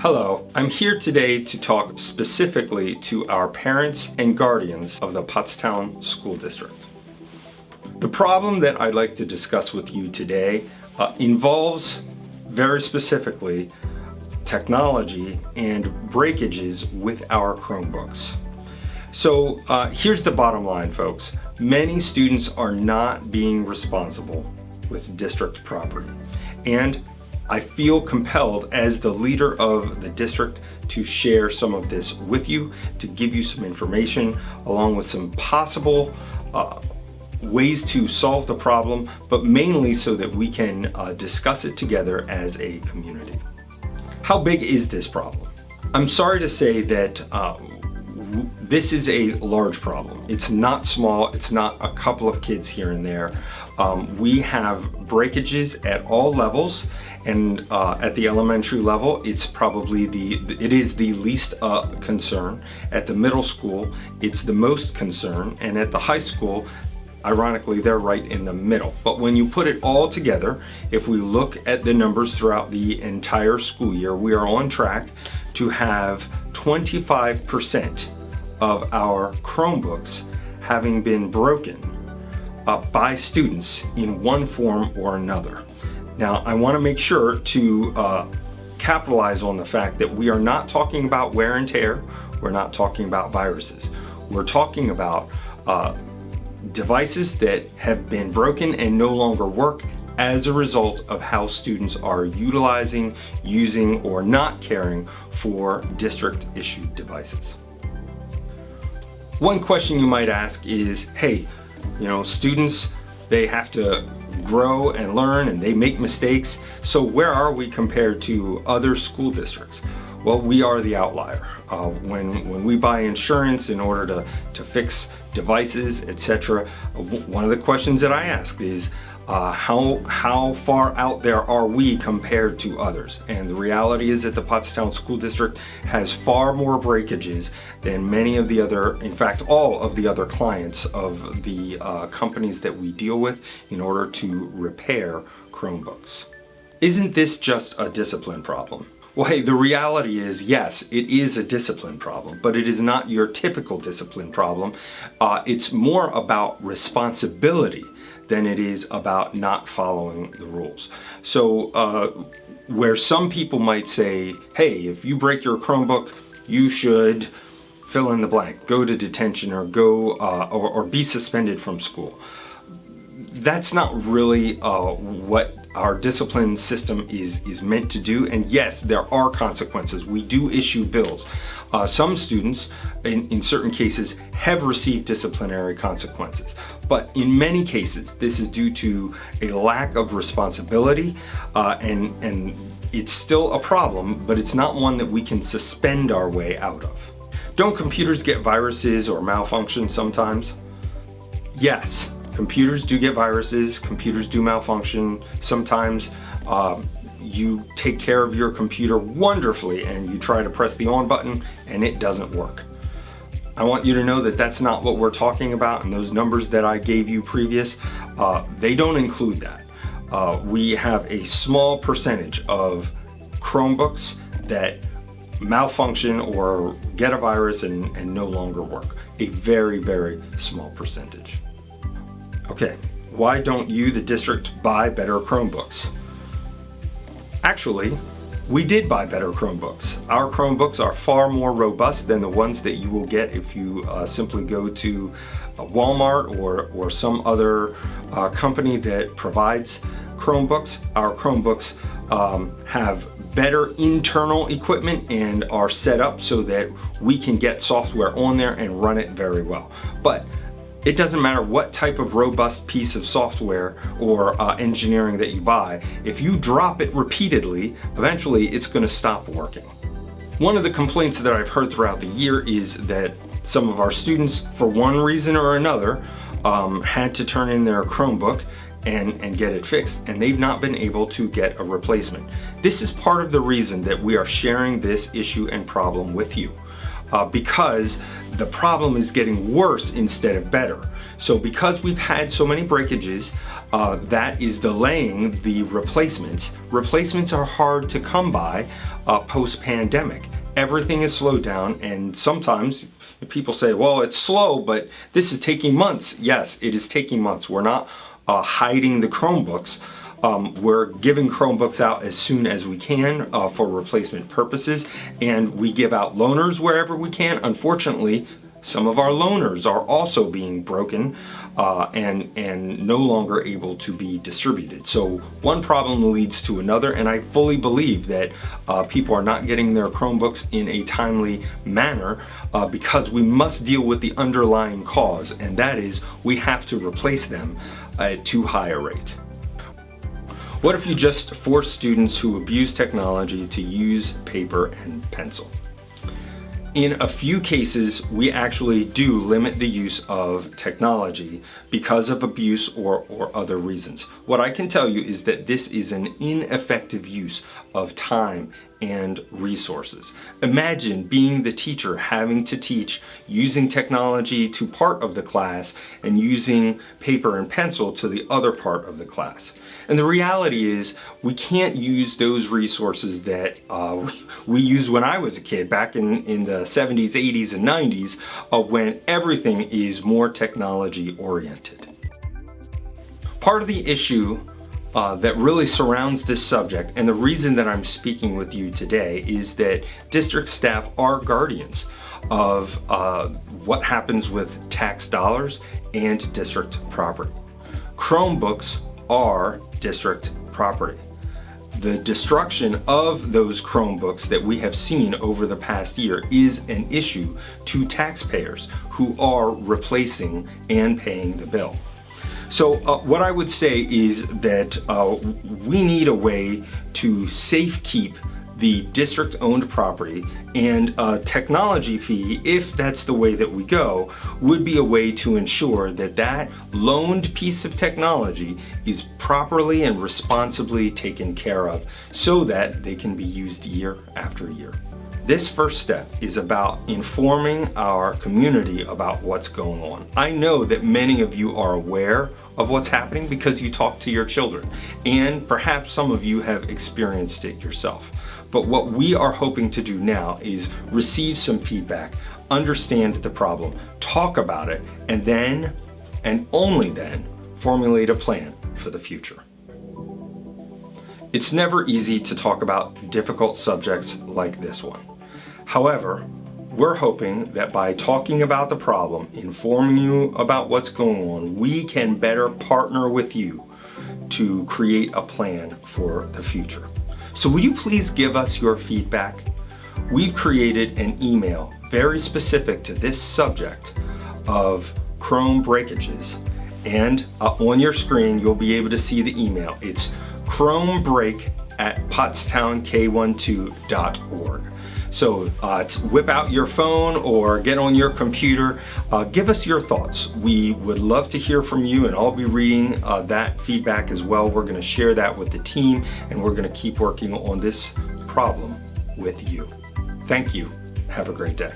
Hello, I'm here today to talk specifically to our parents and guardians of the Pottstown School District. The problem that I'd like to discuss with you today involves very specifically technology and breakages with our Chromebooks. So here's the bottom line, folks. Many students are not being responsible with district property, and I feel compelled as the leader of the district to share some of this with you, to give you some information along with some possible ways to solve the problem, but mainly so that we can discuss it together as a community. How big is this problem? I'm sorry to say that this is a large problem. It's not small, it's not a couple of kids here and there. We have breakages at all levels, and at the elementary level, it's probably it is the least concern. At the middle school, it's the most concern, and at the high school, ironically, they're right in the middle. But when you put it all together, if we look at the numbers throughout the entire school year, we are on track to have 25% of our Chromebooks having been broken by students in one form or another. Now, I want to make sure to capitalize on the fact that we are not talking about wear and tear. We're not talking about viruses. We're talking about devices that have been broken and no longer work as a result of how students are utilizing, using, or not caring for district-issued devices. One question you might ask is, hey, students, they have to grow and learn and they make mistakes. So where are we compared to other school districts? Well, we are the outlier. When we buy insurance in order to fix devices, etc., one of the questions that I ask is, how far out there are we compared to others? And the reality is that the Pottstown School District has far more breakages than many of the other, in fact, all of the other clients of the companies that we deal with in order to repair Chromebooks. Isn't this just a discipline problem? Well, hey, the reality is, yes, it is a discipline problem, but it is not your typical discipline problem. It's more about responsibility than it is about not following the rules. So where some people might say, hey, if you break your Chromebook, you should fill in the blank, go to detention or go or be suspended from school. That's not really what our discipline system is meant to do. And yes, there are consequences. We do issue bills. Some students, in certain cases, have received disciplinary consequences. But in many cases, this is due to a lack of responsibility, and it's still a problem, but it's not one that we can suspend our way out of. Don't computers get viruses or malfunction sometimes? Yes. Computers do get viruses, computers do malfunction. Sometimes you take care of your computer wonderfully and you try to press the on button and it doesn't work. I want you to know that that's not what we're talking about, and those numbers that I gave you previous, they don't include that. We have a small percentage of Chromebooks that malfunction or get a virus and no longer work. A very, very small percentage. Okay, why don't you, the district, buy better Chromebooks? Actually, we did buy better Chromebooks. Our Chromebooks are far more robust than the ones that you will get if you simply go to Walmart or some other company that provides Chromebooks. Our Chromebooks have better internal equipment and are set up so that we can get software on there and run it very well. But it doesn't matter what type of robust piece of software or engineering that you buy. If you drop it repeatedly, eventually it's going to stop working. One of the complaints that I've heard throughout the year is that some of our students, for one reason or another, had to turn in their Chromebook and get it fixed, and they've not been able to get a replacement. This is part of the reason that we are sharing this issue and problem with you. Because the problem is getting worse instead of better. So because we've had so many breakages, that is delaying the replacements. Replacements are hard to come by post-pandemic. Everything is slowed down, and sometimes people say, well, it's slow, but this is taking months. Yes, it is taking months. We're not hiding the Chromebooks. We're giving Chromebooks out as soon as we can for replacement purposes, and we give out loaners wherever we can. Unfortunately, some of our loaners are also being broken and no longer able to be distributed. So one problem leads to another, and I fully believe that people are not getting their Chromebooks in a timely manner because we must deal with the underlying cause, and that is we have to replace them at too high a rate. What if you just force students who abuse technology to use paper and pencil? In a few cases, we actually do limit the use of technology because of abuse or other reasons. What I can tell you is that this is an ineffective use of time and resources. Imagine being the teacher having to teach using technology to part of the class and using paper and pencil to the other part of the class. And the reality is we can't use those resources that we used when I was a kid back in the 70s, 80s, and 90s when everything is more technology oriented. Part of the issue that really surrounds this subject, and the reason that I'm speaking with you today, is that district staff are guardians of what happens with tax dollars and district property. Chromebooks are district property. The destruction of those Chromebooks that we have seen over the past year is an issue to taxpayers who are replacing and paying the bill. So what I would say is that we need a way to safekeep the district-owned property, and a technology fee, if that's the way that we go, would be a way to ensure that that loaned piece of technology is properly and responsibly taken care of so that they can be used year after year. This first step is about informing our community about what's going on. I know that many of you are aware of what's happening because you talk to your children, and perhaps some of you have experienced it yourself. But what we are hoping to do now is receive some feedback, understand the problem, talk about it, and then, and only then, formulate a plan for the future. It's never easy to talk about difficult subjects like this one. However, we're hoping that by talking about the problem, informing you about what's going on, we can better partner with you to create a plan for the future. So will you please give us your feedback? We've created an email very specific to this subject of Chrome breakages, and on your screen you'll be able to see the email. It's chromeBreak@pottstownk12.org. So whip out your phone or get on your computer. Give us your thoughts. We would love to hear from you, and I'll be reading that feedback as well. We're going to share that with the team, and we're going to keep working on this problem with you. Thank you. Have a great day.